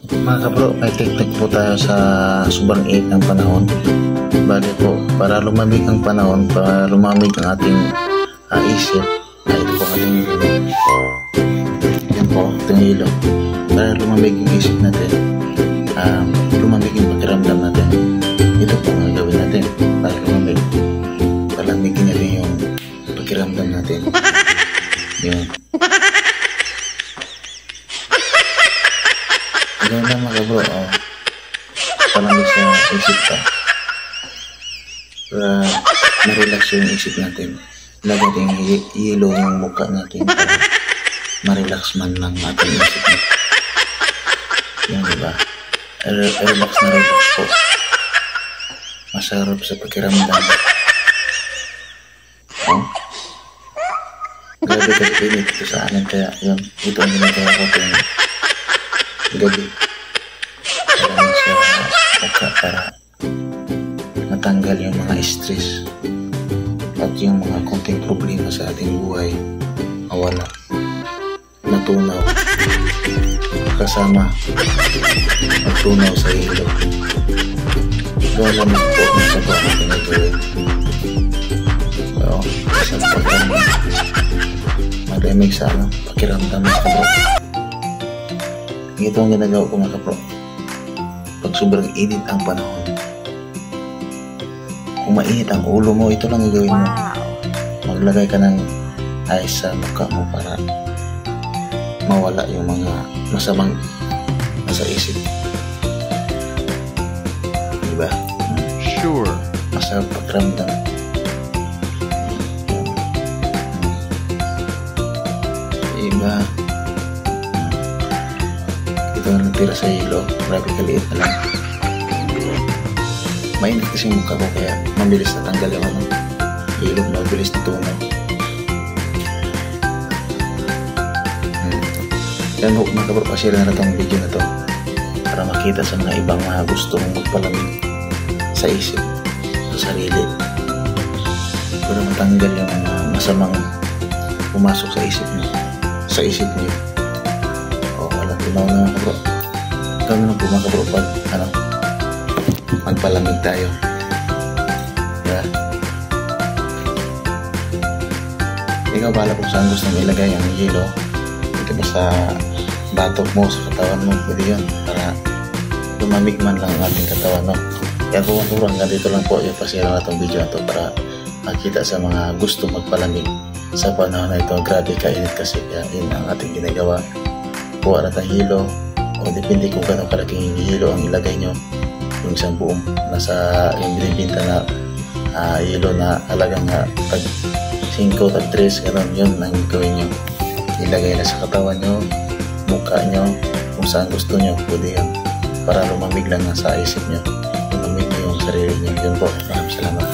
Mga kabro, may technique po tayo sa sobrang init ng panahon. Bali po, para lumamig ang panahon, para lumamig ang ating isip, ito po ating hilo. Yan po, itong hilo. Para lumamig yung isip natin, lumamig yung pakiramdam natin. Ito po ang gawin natin para lumamig. Palamigin natin yung pakiramdam natin. Yun. Ganun lang mga bro, palamig sa isip ka. Para ma-relax yung isip natin. Lagyan natin hilo yung mukha natin para ma-relax man lang ating isip natin. Yan diba? Relax na relax po. Masarap sa pakiramdam. Grabe kasi init ito sa amin, kaya yun, ito ang ginagawa ko tuwing gabi. Palamig sa mukha para matanggal yung mga stress at yung mga konting problema sa ating buhay mawala, natunaw kasama magtunaw sa hilo. Doon naman po ang sabaw na pinagawin. So, isang malamig sa pakiramdam mga kabro. Ito ang ginagawa ko mga kabro pag sobrang init ang panahon. Kung mainit ang ulo mo, ito lang gagawin mo. Maglagay ka ng ice sa mukha mo para mawala yung mga masamang nasa isip. Diba? Sure. Masarap pakiramdam. Diba? Ito na natira sa hilo. Grabe kaliit na lang. Mainit kasi yung mukha ko kaya mabilis na tanggal yung hilo, mabilis na tunaw. Yan ho mga kabro, pasira na itong video na to para makita sa mga ibang mga gusto mong magpalamig sa isip, sa sarili, para matanggal yung mga masamang pumasok sa isip niyo. O walang tunaw na mga kabro. Gawin na po mga kabro pag magpalamig tayo. Diba? Ikaw bahala kung saan gusto mo ilagay ang hilo. Ito ba sa batok mo, sa katawan mo, pwede yun para lumamig man lang ang ating katawan, no? Kaya po mga kabro, hanggang dito lang po yung pasira na itong video na ito para makita sa mga gusto magpalamig sa panahon na ito. Grabe kainit kasi, kaya yun ang ating ginagawa. Kuha na tayong hilo, o depende kung gano'ng kalaking hilo ang ilagay nyo. Yung isang buong nasa yung binibinta na hilo na halagang tag 5, tag 3, gano'n, yun ang gawin nyo. Ilagay na sa katawan nyo, mukha nyo, kung saan gusto nyo, pwede yan para lumamig lang sa isip nyo, lumamig nyo yung sarili nyo. Yun po, maraming salamat.